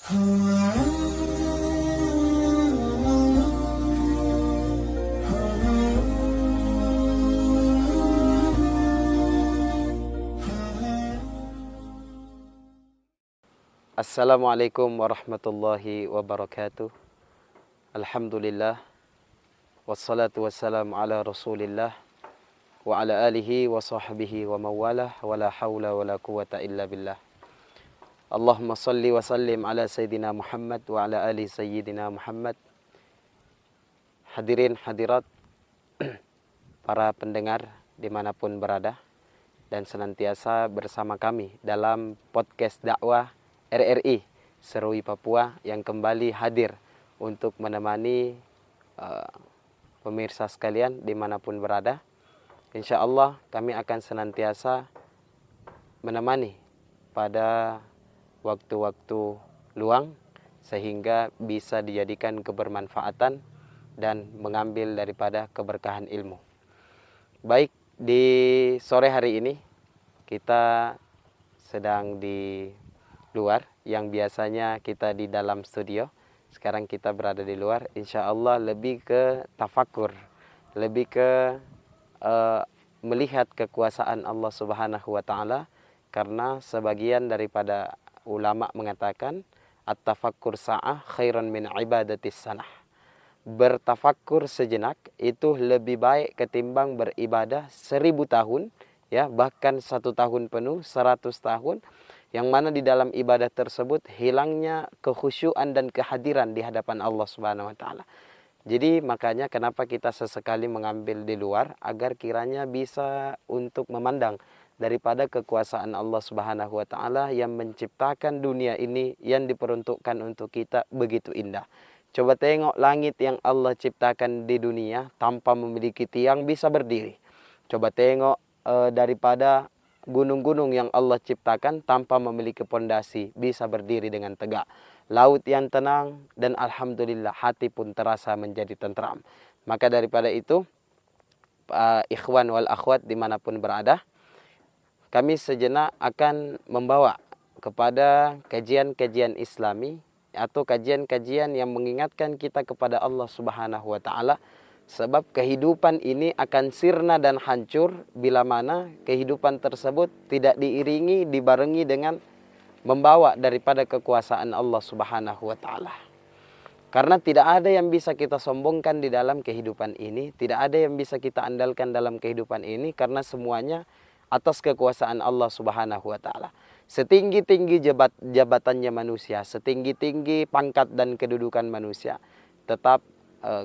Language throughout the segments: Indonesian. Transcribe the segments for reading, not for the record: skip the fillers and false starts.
Assalamualaikum warahmatullahi wabarakatuh. Alhamdulillah. Wassalatu wassalamu ala rasulillah. Wa ala alihi wa sahbihi wa mawalah. Wa la hawla wa la quwata illa billah. Allahumma salli wa sallim ala Sayyidina Muhammad wa ala ali Sayyidina Muhammad. Hadirin hadirat, para pendengar dimanapun berada, dan senantiasa bersama kami dalam podcast dakwah RRI Serui Papua yang kembali hadir untuk menemani pemirsa sekalian dimanapun berada. Insya Allah kami akan senantiasa menemani pada waktu-waktu luang sehingga bisa dijadikan kebermanfaatan dan mengambil daripada keberkahan ilmu. Baik, di sore hari ini kita sedang di luar, yang biasanya kita di dalam studio, sekarang kita berada di luar. Insya Allah lebih ke tafakur, lebih ke melihat kekuasaan Allah Subhanahu wa Ta'ala, karena sebagian daripada ulama mengatakan at-tafakkur sa'ah khairan min ibadatis sanah. Bertafakur sejenak itu lebih baik ketimbang beribadah 1000 tahun, ya, bahkan 1 tahun penuh, 100 tahun, yang mana di dalam ibadah tersebut hilangnya kekhusyuan dan kehadiran di hadapan Allah Subhanahu wa Ta'ala. Jadi makanya kenapa kita sesekali mengambil di luar, agar kiranya bisa untuk memandang daripada kekuasaan Allah Subhanahu wa Ta'ala yang menciptakan dunia ini yang diperuntukkan untuk kita begitu indah. Coba tengok langit yang Allah ciptakan di dunia tanpa memiliki tiang bisa berdiri. Coba tengok daripada gunung-gunung yang Allah ciptakan tanpa memiliki pondasi bisa berdiri dengan tegak. Laut yang tenang, dan alhamdulillah hati pun terasa menjadi tentram. Maka daripada itu, ikhwan wal akhwat dimanapun berada, kami sejenak akan membawa kepada kajian-kajian Islami atau kajian-kajian yang mengingatkan kita kepada Allah Subhanahu wa Ta'ala. Sebab kehidupan ini akan sirna dan hancur bila mana kehidupan tersebut tidak diiringi, dibarengi dengan membawa daripada kekuasaan Allah Subhanahu wa Ta'ala. Karena tidak ada yang bisa kita sombongkan di dalam kehidupan ini, tidak ada yang bisa kita andalkan dalam kehidupan ini, karena semuanya atas kekuasaan Allah Subhanahu wa Ta'ala. Setinggi-tinggi jabatannya manusia, setinggi-tinggi pangkat dan kedudukan manusia, tetap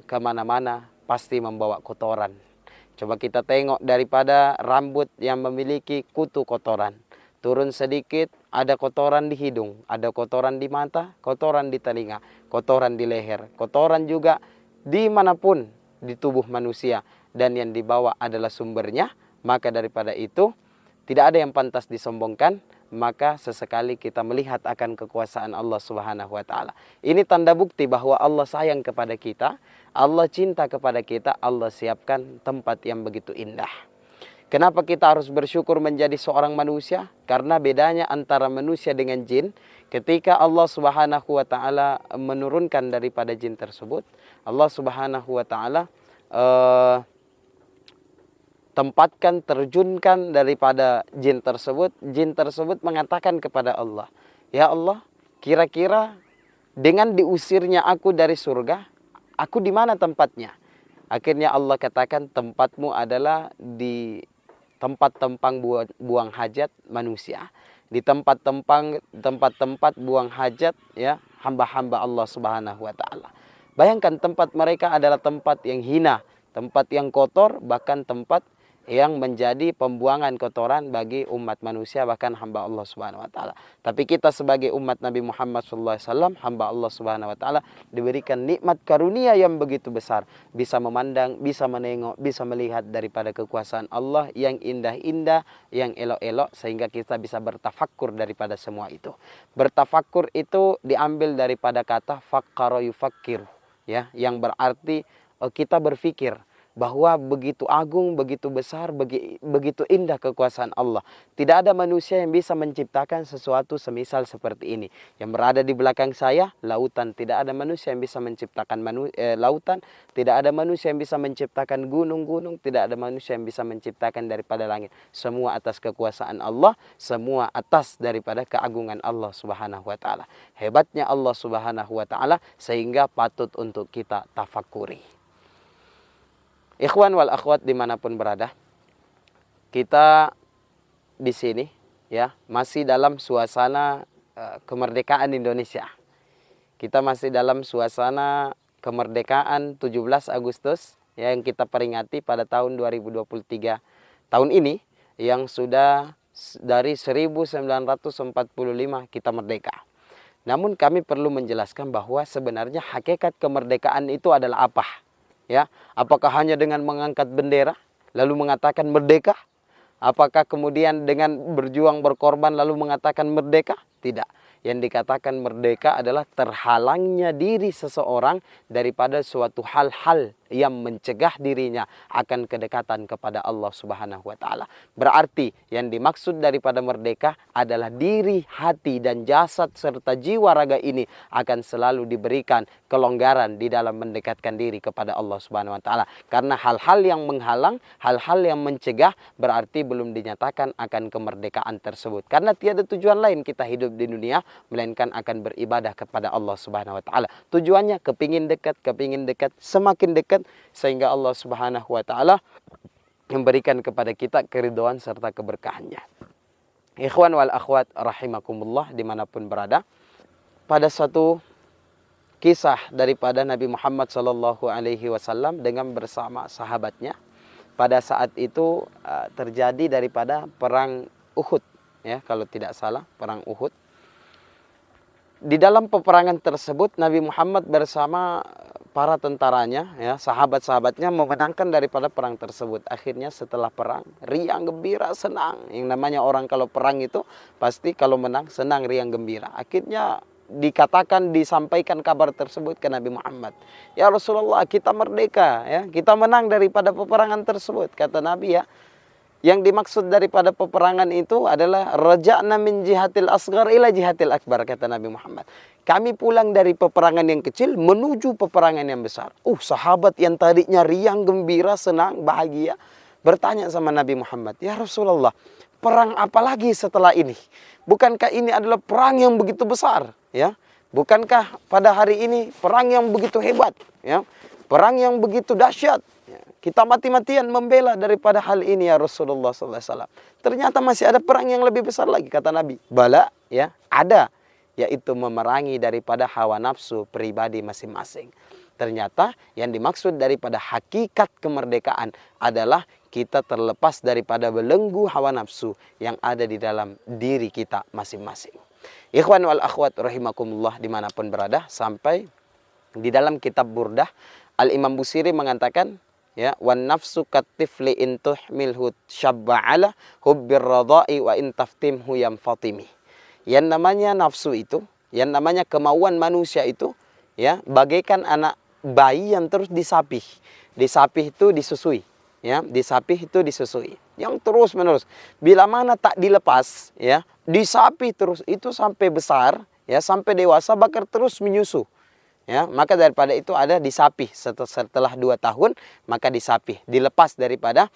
kemana-mana pasti membawa kotoran. Coba kita tengok daripada rambut yang memiliki kutu kotoran. Turun sedikit, ada kotoran di hidung, ada kotoran di mata, kotoran di telinga, kotoran di leher, kotoran juga dimanapun di tubuh manusia. Dan yang dibawa adalah sumbernya. Maka daripada itu, tidak ada yang pantas disombongkan. Maka sesekali kita melihat akan kekuasaan Allah Subhanahu wa Ta'ala. Ini tanda bukti bahwa Allah sayang kepada kita, Allah cinta kepada kita, Allah siapkan tempat yang begitu indah. Kenapa kita harus bersyukur menjadi seorang manusia? Karena bedanya antara manusia dengan jin, ketika Allah Subhanahu wa Ta'ala menurunkan daripada jin tersebut, Allah Subhanahu wa Ta'ala tempatkan, terjunkan daripada jin tersebut mengatakan kepada Allah, ya Allah, kira-kira dengan diusirnya aku dari surga, aku di mana tempatnya? Akhirnya Allah katakan, tempatmu adalah di tempat-tempat buang hajat manusia, di tempat-tempat buang hajat, ya, hamba-hamba Allah Subhanahu wa Ta'ala. Bayangkan, tempat mereka adalah tempat yang hina, tempat yang kotor, bahkan tempat yang menjadi pembuangan kotoran bagi umat manusia, bahkan hamba Allah Subhanahu wa Ta'ala. Tapi kita sebagai umat Nabi Muhammad SAW, hamba Allah Subhanahu wa Ta'ala, diberikan nikmat karunia yang begitu besar, bisa memandang, bisa menengok, bisa melihat daripada kekuasaan Allah yang indah-indah, yang elok-elok, sehingga kita bisa bertafakkur daripada semua itu. Bertafakkur itu diambil daripada kata fakkara yufakkir, ya, yang berarti kita berfikir. bahwa begitu agung, begitu besar, begitu indah kekuasaan Allah. Tidak ada manusia yang bisa menciptakan sesuatu semisal seperti ini. Yang berada di belakang saya, lautan. Tidak ada manusia yang bisa menciptakan lautan. Tidak ada manusia yang bisa menciptakan gunung-gunung. Tidak ada manusia yang bisa menciptakan daripada langit. Semua atas kekuasaan Allah. Semua atas daripada keagungan Allah Subhanahu wa ta'ala. Hebatnya Allah Subhanahu wa ta'ala sehingga patut untuk kita tafakuri. Ikhwan wal akhwat dimanapun berada, kita di sini ya masih dalam suasana kemerdekaan Indonesia. Kita masih dalam suasana kemerdekaan 17 Agustus ya, yang kita peringati pada tahun 2023 tahun ini, yang sudah dari 1945 kita merdeka. Namun kami perlu menjelaskan bahwa sebenarnya hakikat kemerdekaan itu adalah apa? Ya, apakah hanya dengan mengangkat bendera lalu mengatakan merdeka? Apakah kemudian dengan berjuang berkorban lalu mengatakan merdeka? Tidak. Yang dikatakan merdeka adalah terhalangnya diri seseorang daripada suatu hal-hal yang mencegah dirinya akan kedekatan kepada Allah Subhanahu wa ta'ala. Berarti yang dimaksud daripada merdeka adalah diri, hati, dan jasad serta jiwa raga ini akan selalu diberikan kelonggaran di dalam mendekatkan diri kepada Allah Subhanahu wa ta'ala. Karena hal-hal yang menghalang, hal-hal yang mencegah berarti belum dinyatakan akan kemerdekaan tersebut. Karena tiada tujuan lain kita hidup di dunia melainkan akan beribadah kepada Allah Subhanahu wa ta'ala. Tujuannya kepingin dekat, semakin dekat sehingga Allah Subhanahu wa ta'ala memberikan kepada kita keridhaan serta keberkahannya. Ikhwan wal akhwat rahimakumullah dimanapun berada, pada suatu kisah daripada Nabi Muhammad sallallahu alaihi wasallam dengan bersama sahabatnya, pada saat itu terjadi daripada perang Uhud ya, kalau tidak salah perang Uhud. Di dalam peperangan tersebut Nabi Muhammad bersama para tentaranya ya, sahabat-sahabatnya memenangkan daripada perang tersebut. Akhirnya setelah perang riang gembira senang. Yang namanya orang kalau perang itu pasti kalau menang senang riang gembira. Akhirnya disampaikan kabar tersebut ke Nabi Muhammad. Ya Rasulullah, kita merdeka ya, kita menang daripada peperangan tersebut. Kata Nabi ya, yang dimaksud daripada peperangan itu adalah raja'na min jihatil asghar ila jihatil akbar, kata Nabi Muhammad. Kami pulang dari peperangan yang kecil menuju peperangan yang besar. Sahabat yang tadinya riang, gembira, senang, bahagia bertanya sama Nabi Muhammad, "Ya Rasulullah, perang apa lagi setelah ini? Bukankah ini adalah perang yang begitu besar, ya? Bukankah pada hari ini perang yang begitu hebat, ya? Perang yang begitu dahsyat. Kita mati-matian membela daripada hal ini ya Rasulullah sallallahu alaihi wasallam. Ternyata masih ada perang yang lebih besar lagi," kata Nabi. "Bala, ya, ada, yaitu memerangi daripada hawa nafsu pribadi masing-masing." Ternyata yang dimaksud daripada hakikat kemerdekaan adalah kita terlepas daripada belenggu hawa nafsu yang ada di dalam diri kita masing-masing. Ikhwan wal akhwat rahimakumullah dimanapun berada, sampai di dalam kitab Burdah Al-Imam Busiri mengatakan, ya, wan nafsu katifli in tuhmilhu syabba ala hubbir radai wa in taftimhu yamfatimi. Yang namanya nafsu itu, yang namanya kemauan manusia itu, ya, bagaikan anak bayi yang terus disapih. Disapih itu disusui, ya, disapih itu disusui. Yang terus menerus. Bila mana tak dilepas, ya, disapih terus itu sampai besar, ya, sampai dewasa bahkan terus menyusu. Ya, maka daripada itu ada disapih setelah 2 tahun, maka disapih, dilepas daripada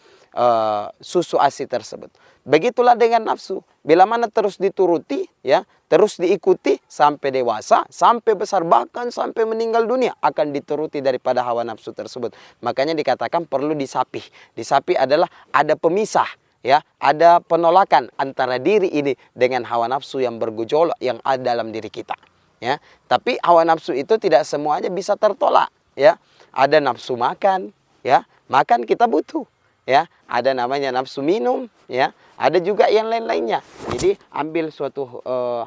susu ASI tersebut. Begitulah dengan nafsu. Bila mana terus dituruti, ya, terus diikuti sampai dewasa, sampai besar, bahkan sampai meninggal dunia akan dituruti daripada hawa nafsu tersebut. Makanya dikatakan perlu disapih. Disapih adalah ada pemisah, ya, ada penolakan antara diri ini dengan hawa nafsu yang bergejolak yang ada dalam diri kita. Ya, tapi hawa nafsu itu tidak semuanya bisa tertolak, ya. Ada nafsu makan, ya. Makan kita butuh, ya. Ada namanya nafsu minum, ya. Ada juga yang lain-lainnya. Jadi ambil suatu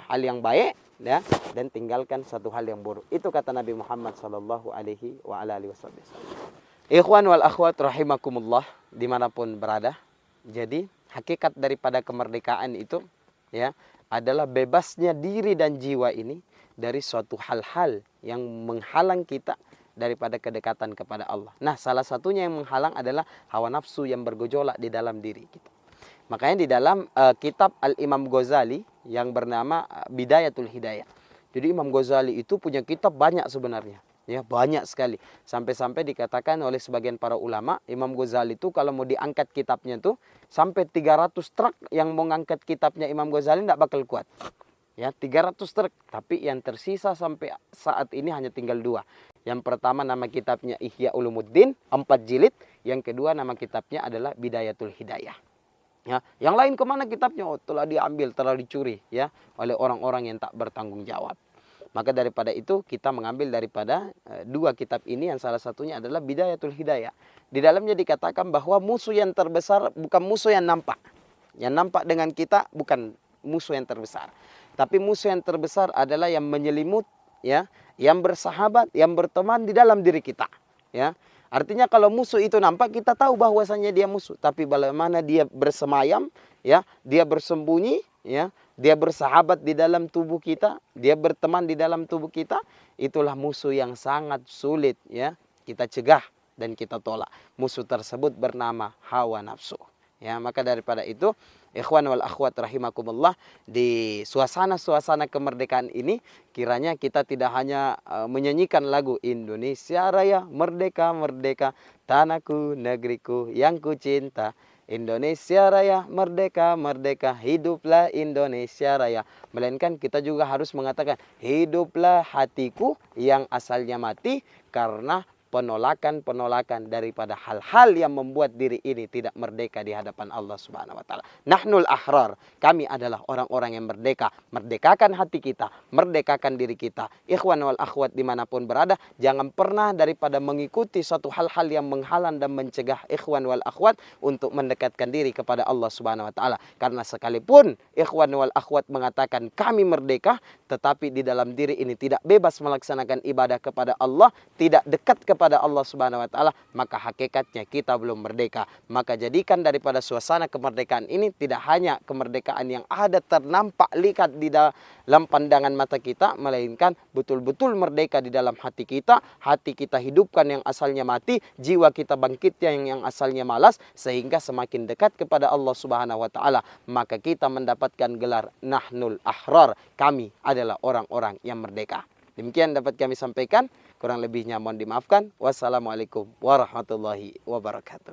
hal yang baik, ya, dan tinggalkan satu hal yang buruk. Itu kata Nabi Muhammad sallallahu alaihi wasallam. Ikhwan wal akhwat rahimakumullah dimanapun berada. Jadi hakikat daripada kemerdekaan itu, ya, adalah bebasnya diri dan jiwa ini dari suatu hal-hal yang menghalang kita daripada kedekatan kepada Allah. Nah, salah satunya yang menghalang adalah hawa nafsu yang bergejolak di dalam diri kita. Makanya di dalam kitab Al-Imam Ghazali yang bernama Bidayatul Hidayah. Jadi Imam Ghazali itu punya kitab banyak sebenarnya. Ya, banyak sekali. Sampai-sampai dikatakan oleh sebagian para ulama, Imam Ghazali itu kalau mau diangkat kitabnya tuh sampai 300 truk yang mau ngangkat kitabnya Imam Ghazali tidak bakal kuat. Ya, 300 truk. Tapi yang tersisa sampai saat ini hanya tinggal 2. Yang pertama nama kitabnya Ihya Ulumuddin, 4 jilid. Yang kedua nama kitabnya adalah Bidayatul Hidayah. Ya, yang lain kemana kitabnya? Oh, telah diambil, telah dicuri ya oleh orang-orang yang tak bertanggung jawab. Maka daripada itu kita mengambil daripada 2 kitab ini yang salah satunya adalah Bidayatul Hidayah. Di dalamnya dikatakan bahwa musuh yang terbesar bukan musuh yang nampak. Yang nampak dengan kita bukan musuh yang terbesar. Tapi musuh yang terbesar adalah yang menyelimut, ya, yang bersahabat, yang berteman di dalam diri kita. Ya. Artinya kalau musuh itu nampak, kita tahu bahwasanya dia musuh. Tapi bagaimana dia bersemayam, ya, dia bersembunyi, ya, dia bersahabat di dalam tubuh kita, dia berteman di dalam tubuh kita, itulah musuh yang sangat sulit, ya, kita cegah dan kita tolak. Musuh tersebut bernama hawa nafsu. Ya, maka daripada itu, ikhwan wal akhwat rahimakumullah, di suasana-suasana kemerdekaan ini kiranya kita tidak hanya menyanyikan lagu Indonesia Raya merdeka merdeka, tanahku negeriku yang ku cinta. Indonesia Raya merdeka merdeka, hiduplah Indonesia Raya. Melainkan kita juga harus mengatakan hiduplah hatiku yang asalnya mati karena penolakan-penolakan daripada hal-hal yang membuat diri ini tidak merdeka di hadapan Allah Subhanahu wa taala. Nahnul ahrar, kami adalah orang-orang yang merdeka. Merdekakan hati kita, merdekakan diri kita. Ikhwan wal akhwat dimanapun berada, jangan pernah daripada mengikuti suatu hal-hal yang menghalang dan mencegah ikhwan wal akhwat untuk mendekatkan diri kepada Allah Subhanahu wa taala. Karena sekalipun ikhwan wal akhwat mengatakan kami merdeka, tetapi di dalam diri ini tidak bebas melaksanakan ibadah kepada Allah, tidak dekat kepada Allah Subhanahu wa taala, maka hakikatnya kita belum merdeka. Maka jadikan daripada suasana kemerdekaan ini tidak hanya kemerdekaan yang ada ternampak lihat di dalam pandangan mata kita, melainkan betul-betul merdeka di dalam hati kita hidupkan yang asalnya mati, jiwa kita bangkit yang asalnya malas, sehingga semakin dekat kepada Allah Subhanahu wa taala, maka kita mendapatkan gelar Nahnul Ahrar, kami adalah orang-orang yang merdeka. Demikian dapat kami sampaikan, kurang lebihnya mohon dimaafkan. Wassalamualaikum warahmatullahi wabarakatuh.